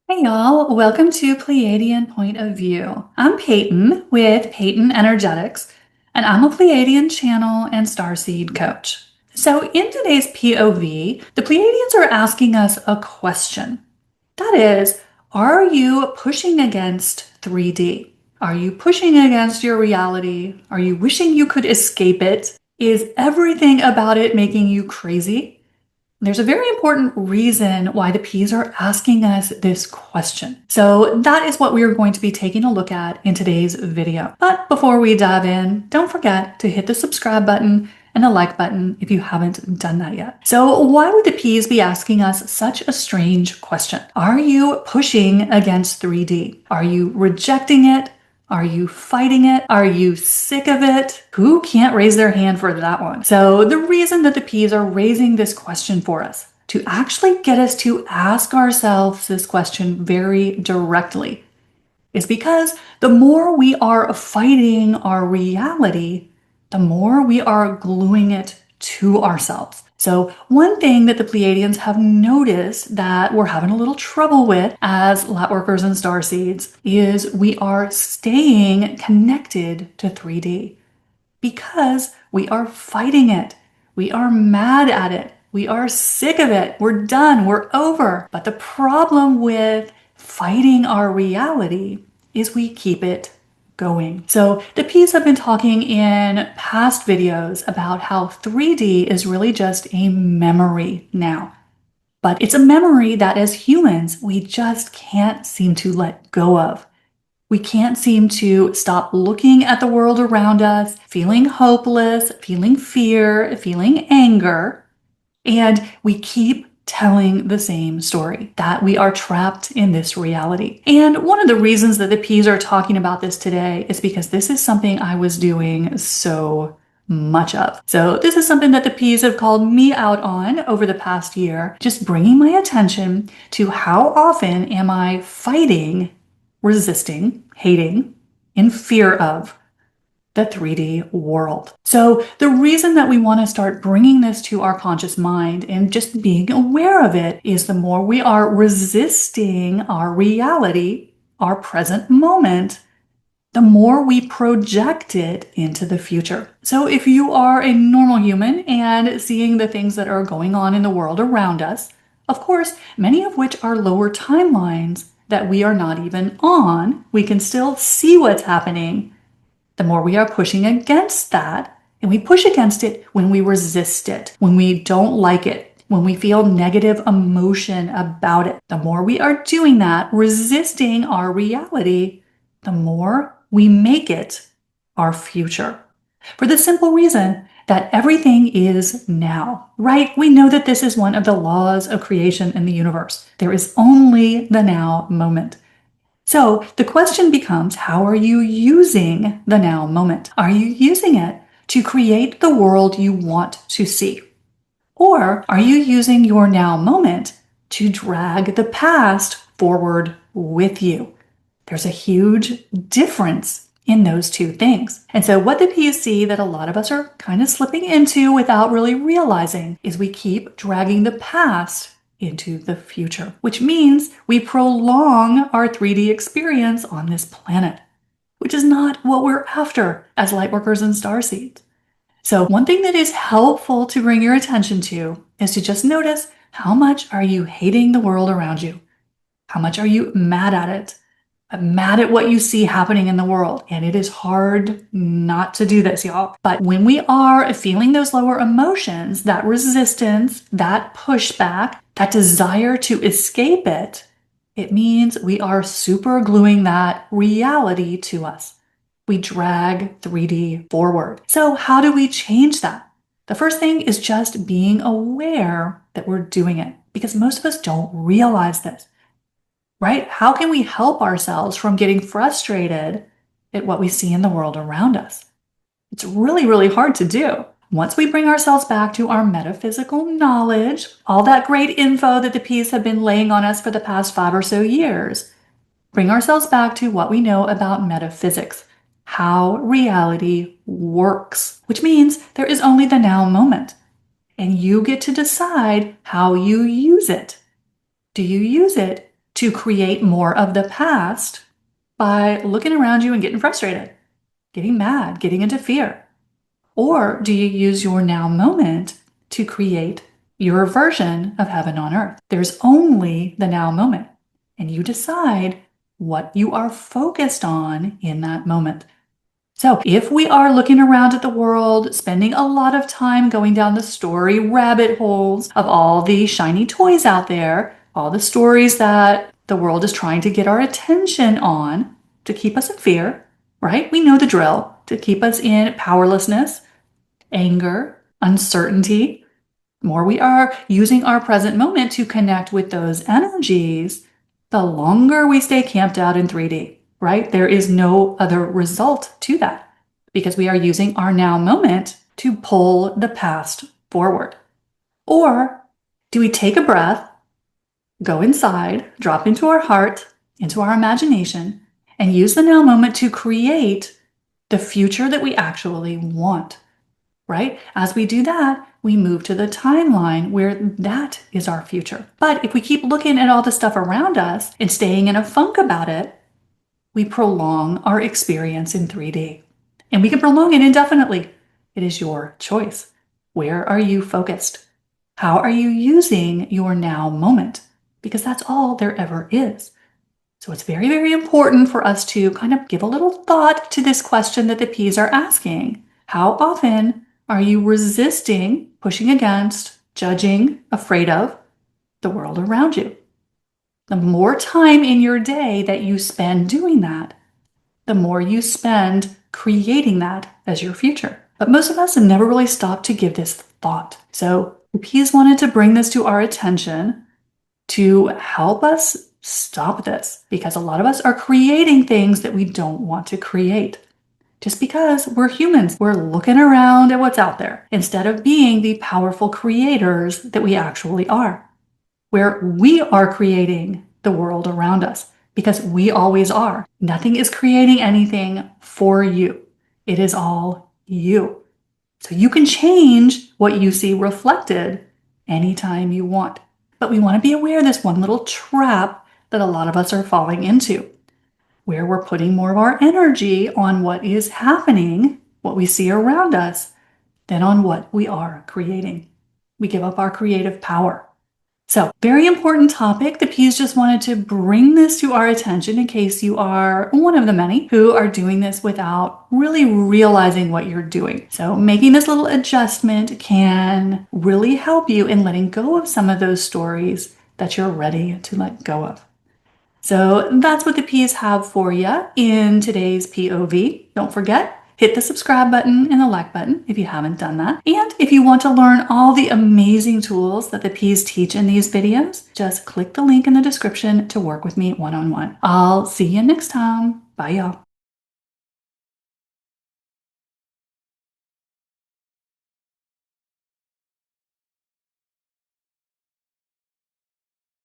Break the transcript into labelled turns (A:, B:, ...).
A: Hey y'all, welcome to Pleiadian Point of View. I'm Peyton with Peyton Energetics, and I'm a Pleiadian channel and starseed coach. So in today's POV, the Pleiadians are asking us a question. That is, are you pushing against 3D? Are you pushing against your reality? Are you wishing you could escape it? Is everything about it making you crazy? There's a very important reason why the P's are asking us this question. So that is what we are going to be taking a look at in today's video. But before we dive in, don't forget to hit the subscribe button and the like button if you haven't done that yet. So why would the P's be asking us such a strange question? Are you pushing against 3D? Are you rejecting it? Are you fighting it? Are you sick of it? Who can't raise their hand for that one? So the reason that the P's are raising this question for us, to actually get us to ask ourselves this question very directly, is because the more we are fighting our reality, the more we are gluing it to ourselves. So one thing that the Pleiadians have noticed that we're having a little trouble with as lightworkers and starseeds is we are staying connected to 3D because we are fighting it. We are mad at it. We are sick of it. We're done. We're over. But the problem with fighting our reality is we keep it going. So the P's have been talking in past videos about how 3D is really just a memory now. But it's a memory that as humans, we just can't seem to let go of. We can't seem to stop looking at the world around us, feeling hopeless, feeling fear, feeling anger, and we keep telling the same story, that we are trapped in this reality. And one of the reasons that the P's are talking about this today is because this is something I was doing so much of. So this is something that the P's have called me out on over the past year, just bringing my attention to how often am I fighting, resisting, hating, in fear of the 3D world. So the reason that we want to start bringing this to our conscious mind and just being aware of it is the more we are resisting our reality, our present moment, the more we project it into the future. So if you are a normal human and seeing the things that are going on in the world around us, of course, many of which are lower timelines that we are not even on, we can still see what's happening. The more we are pushing against that, and we push against it when we resist it, when we don't like it, when we feel negative emotion about it. The more we are doing that, resisting our reality, the more we make it our future. For the simple reason that everything is now, right? We know that this is one of the laws of creation in the universe. There is only the now moment. So the question becomes, how are you using the now moment? Are you using it to create the world you want to see? Or are you using your now moment to drag the past forward with you? There's a huge difference in those two things. And so what the P's see that a lot of us are kind of slipping into without really realizing is we keep dragging the past into the future, which means we prolong our 3D experience on this planet, which is not what we're after as lightworkers and starseeds. So one thing that is helpful to bring your attention to is to just notice, how much are you hating the world around you? How much are you mad at it? Mad at what you see happening in the world. And it is hard not to do this, y'all. But when we are feeling those lower emotions, that resistance, that pushback, that desire to escape it, it means we are super gluing that reality to us. We drag 3D forward. So how do we change that? The first thing is just being aware that we're doing it, because most of us don't realize this. Right? How can we help ourselves from getting frustrated at what we see in the world around us? It's really, really hard to do. Once we bring ourselves back to our metaphysical knowledge, all that great info that the P's have been laying on us for the past 5 or so years, bring ourselves back to what we know about metaphysics, how reality works, which means there is only the now moment. And you get to decide how you use it. Do you use it to create more of the past by looking around you and getting frustrated, getting mad, getting into fear? Or do you use your now moment to create your version of heaven on earth? There's only the now moment, and you decide what you are focused on in that moment. So if we are looking around at the world, spending a lot of time going down the story rabbit holes of all the shiny toys out there, all the stories that the world is trying to get our attention on to keep us in fear, right? We know the drill, to keep us in powerlessness, anger, uncertainty. The more we are using our present moment to connect with those energies, the longer we stay camped out in 3D, right? There is no other result to that because we are using our now moment to pull the past forward. Or do we take a breath, go inside, drop into our heart, into our imagination, and use the now moment to create the future that we actually want, right? As we do that, we move to the timeline where that is our future. But if we keep looking at all the stuff around us and staying in a funk about it, we prolong our experience in 3D. And we can prolong it indefinitely. It is your choice. Where are you focused? How are you using your now moment? Because that's all there ever is. So it's very, very important for us to kind of give a little thought to this question that the P's are asking. How often are you resisting, pushing against, judging, afraid of the world around you? The more time in your day that you spend doing that, the more you spend creating that as your future. But most of us have never really stopped to give this thought. So the P's wanted to bring this to our attention to help us stop this, because a lot of us are creating things that we don't want to create. Just because we're humans, we're looking around at what's out there instead of being the powerful creators that we actually are, where we are creating the world around us, because we always are. Nothing is creating anything for you. It is all you. So you can change what you see reflected anytime you want. But we want to be aware of this one little trap that a lot of us are falling into, where we're putting more of our energy on what is happening, what we see around us, than on what we are creating. We give up our creative power. So, very important topic. The P's just wanted to bring this to our attention in case you are one of the many who are doing this without really realizing what you're doing. So, making this little adjustment can really help you in letting go of some of those stories that you're ready to let go of. So that's what the P's have for you in today's POV. Don't forget, hit the subscribe button and the like button if you haven't done that. And if you want to learn all the amazing tools that the P's teach in these videos, just click the link in the description to work with me one-on-one. I'll see you next time. Bye, y'all.